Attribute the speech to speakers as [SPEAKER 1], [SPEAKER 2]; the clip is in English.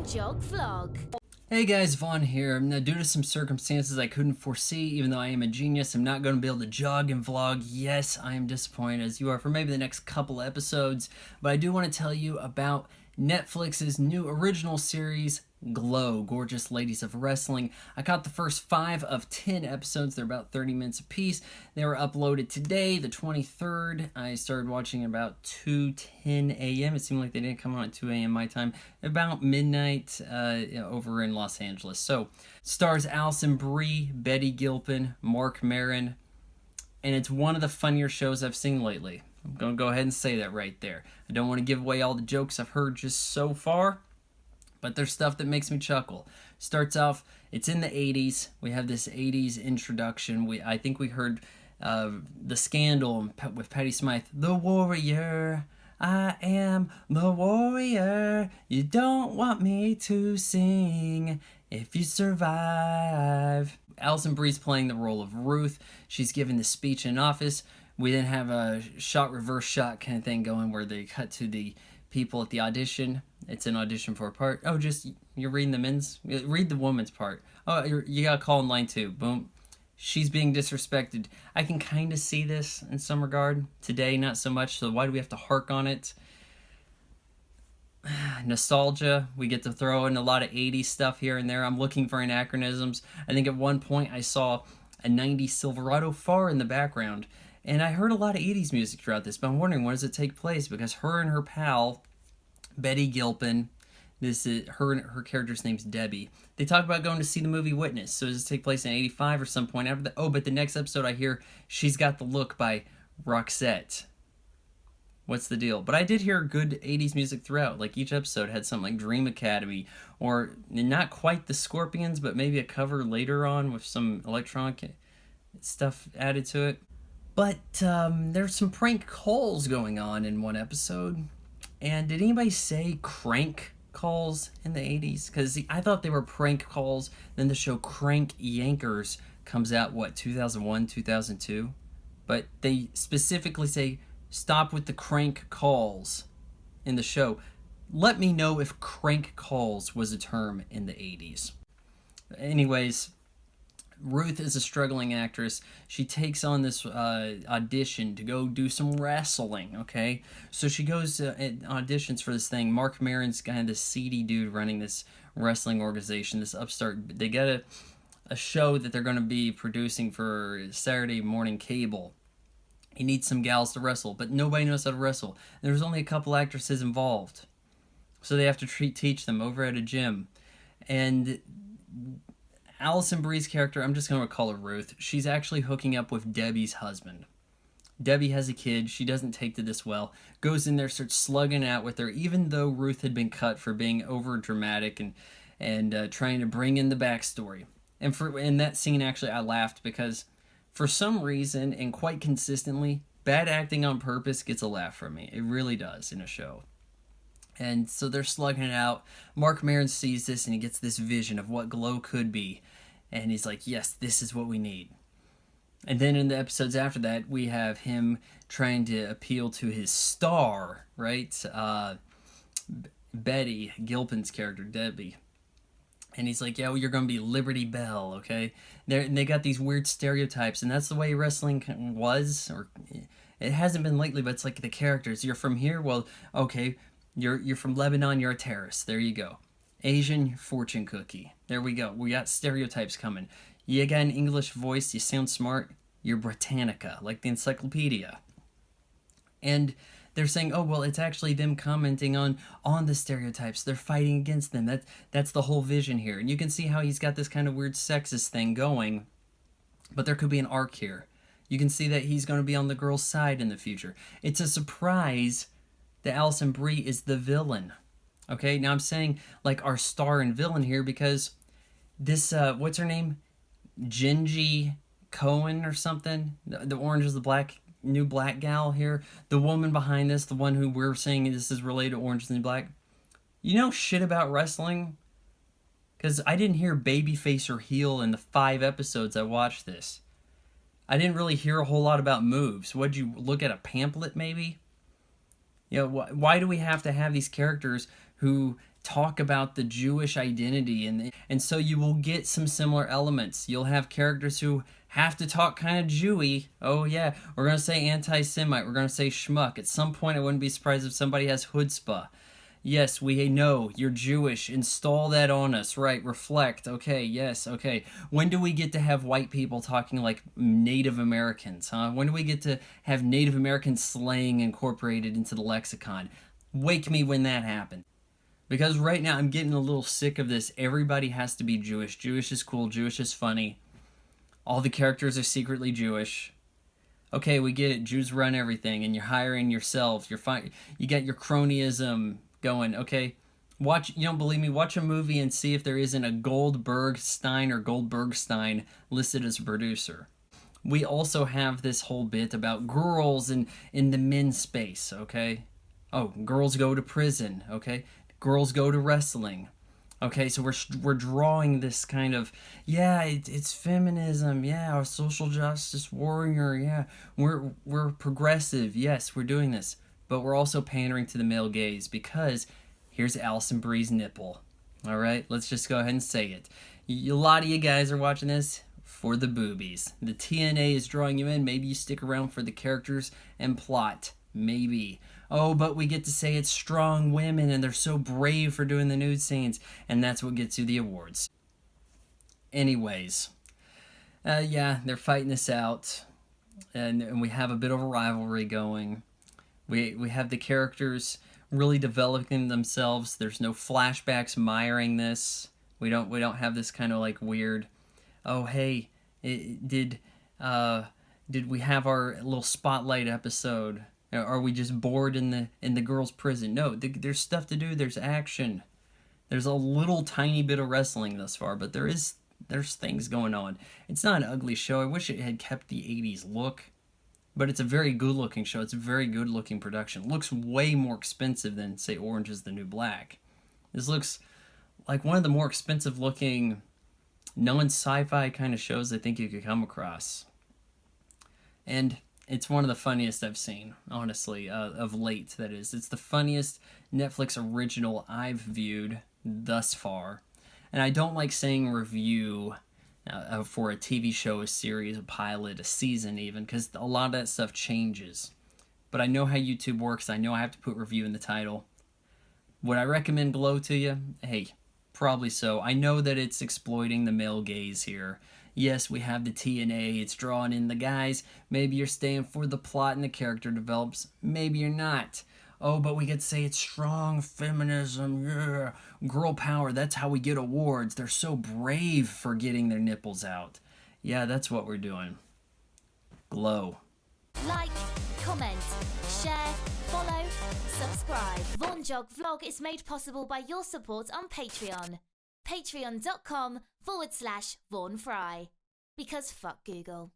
[SPEAKER 1] Jog Vlog.
[SPEAKER 2] Hey guys, Vaughn here. Now, due to some circumstances I couldn't foresee, even though I am a genius, I'm not going to be able to jog and vlog. Yes, I am disappointed as you are for maybe the next couple episodes, but I do want to tell you about Netflix's new original series, Glow, Gorgeous Ladies of Wrestling. I caught the first 5 of 10 episodes. They're about 30 minutes apiece. They were uploaded today, the 23rd. I started watching about 2:10 a.m. It seemed like they didn't come on at 2 a.m. my time. About midnight over in Los Angeles. So, stars Alison Brie, Betty Gilpin, Mark Maron, and it's one of the funnier shows I've seen lately. I'm going to go ahead and say that right there. I don't want to give away all the jokes I've heard just so far, but there's stuff that makes me chuckle. Starts off, it's in the 80s. We have this 80s introduction. I think we heard the Scandal with Patti Smythe. The warrior, I am the warrior. You don't want me to sing if you survive. Alison Brie's playing the role of Ruth. She's giving the speech in office. We then have a reverse shot kind of thing going where they cut to the people at the audition. It's an audition for a part. Oh, just you're reading the men's. Read the woman's part. Oh, you got a call in line 2. Boom. She's being disrespected. I can kind of see this in some regard. Today, not so much. So why do we have to hark on it? Nostalgia. We get to throw in a lot of 80s stuff here and there. I'm looking for anachronisms. I think at one point I saw a 90s Silverado far in the background. And I heard a lot of 80s music throughout this, but I'm wondering, when does it take place? Because her and her pal, Betty Gilpin, her character's name's Debbie, they talk about going to see the movie Witness. So does it take place in 85 or some point after that? Oh, but the next episode I hear, She's Got the Look by Roxette. What's the deal? But I did hear good 80s music throughout. Like each episode had something like Dream Academy, or not quite the Scorpions, but maybe a cover later on with some electronic stuff added to it. But there's some prank calls going on in one episode. And did anybody say crank calls in the 80s? Because I thought they were prank calls. Then the show Crank Yankers comes out, 2001, 2002? But they specifically say, stop with the crank calls in the show. Let me know if crank calls was a term in the 80s. Anyways, Ruth is a struggling actress. She takes on this audition to go do some wrestling, okay? So she goes and auditions for this thing. Mark Maron's kind of this seedy dude running this wrestling organization, this upstart. They get a show that they're going to be producing for Saturday morning cable. He needs some gals to wrestle, but nobody knows how to wrestle. There's only a couple actresses involved. So they have to teach them over at a gym. And Alison Brie's character, I'm just going to call her Ruth, she's actually hooking up with Debbie's husband. Debbie has a kid. She doesn't take to this well. Goes in there, starts slugging out with her, even though Ruth had been cut for being over dramatic and trying to bring in the backstory. And in that scene, actually, I laughed because for some reason, and quite consistently, bad acting on purpose gets a laugh from me. It really does in a show. And so they're slugging it out. Mark Maron sees this and he gets this vision of what Glow could be. And he's like, yes, this is what we need. And then in the episodes after that, we have him trying to appeal to his star, right? Betty Gilpin's character, Debbie. And he's like, yeah, well, you're going to be Liberty Bell, okay? They got these weird stereotypes, and that's the way wrestling was. Or it hasn't been lately, but it's like the characters. You're from here? Well, okay, you're from Lebanon, you're a terrorist. There you go. Asian, fortune cookie. There we go. We got stereotypes coming. You got an English voice, you sound smart, you're Britannica, like the encyclopedia. And they're saying, oh, well, it's actually them commenting on the stereotypes. They're fighting against them. That's the whole vision here. And you can see how he's got this kind of weird sexist thing going, but there could be an arc here. You can see that he's going to be on the girl's side in the future. It's a surprise that Alison Brie is the villain. Okay, now I'm saying like our star and villain here because this, what's her name? Gingy Cohen or something? The Orange is the Black, new black gal here. The woman behind this, the one who we're saying this is related to Orange is the Black. You know shit about wrestling? Because I didn't hear babyface or heel in the 5 episodes I watched this. I didn't really hear a whole lot about moves. What'd you look at, a pamphlet maybe? You know, why do we have to have these characters who talk about the Jewish identity, and so you will get some similar elements. You'll have characters who have to talk kind of Jewy. Oh yeah, we're gonna say anti-Semite. We're gonna say schmuck. At some point, I wouldn't be surprised if somebody has chutzpah. Yes, we know you're Jewish. Install that on us, right? Reflect. Okay, yes, okay. When do we get to have white people talking like Native Americans, huh? When do we get to have Native American slang incorporated into the lexicon? Wake me when that happens. Because right now I'm getting a little sick of this. Everybody has to be Jewish. Jewish is cool. Jewish is funny. All the characters are secretly Jewish. Okay, we get it. Jews run everything, and you're hiring yourself. You got your cronyism going. Okay, watch. You don't believe me? Watch a movie and see if there isn't a Goldbergstein or Goldbergstein listed as a producer. We also have this whole bit about girls in the men's space. Okay, oh, girls go to prison. Okay, girls go to wrestling. Okay, so we're drawing this kind of, yeah, it's feminism, yeah, our social justice warrior, yeah, we're progressive, yes, we're doing this, but we're also pandering to the male gaze because here's Alison Brie's nipple. All right, let's just go ahead and say it. A lot of you guys are watching this for the boobies. The TNA is drawing you in. Maybe you stick around for the characters and plot. Maybe. Oh, but we get to say it's strong women and they're so brave for doing the nude scenes, and that's what gets you the awards. Anyways, yeah, they're fighting this out, and we have a bit of a rivalry going. We have the characters really developing themselves. There's no flashbacks miring this. We don't have this kind of like weird, oh hey, did we have our little spotlight episode? Are we just bored in the girls' prison? No, there's stuff to do. There's action. There's a little tiny bit of wrestling thus far, but there's things going on. It's not an ugly show. I wish it had kept the 80s look, but it's a very good-looking show. It's a very good-looking production. It looks way more expensive than, say, Orange is the New Black. This looks like one of the more expensive-looking non-sci-fi kind of shows I think you could come across. And it's one of the funniest I've seen, honestly, of late, that is. It's the funniest Netflix original I've viewed thus far. And I don't like saying review for a TV show, a series, a pilot, a season even, because a lot of that stuff changes. But I know how YouTube works. I know I have to put review in the title. Would I recommend Glow to you? Hey, probably so. I know that it's exploiting the male gaze here. Yes, we have the TNA, it's drawing in the guys. Maybe you're staying for the plot and the character develops. Maybe you're not. Oh, but we get to say it's strong feminism, yeah. Girl power, that's how we get awards. They're so brave for getting their nipples out. Yeah, that's what we're doing. Glow.
[SPEAKER 1] Like, comment, share, follow, subscribe. Von Jog Vlog is made possible by your support on Patreon. Patreon.com/Vaughan Fry. Because fuck Google.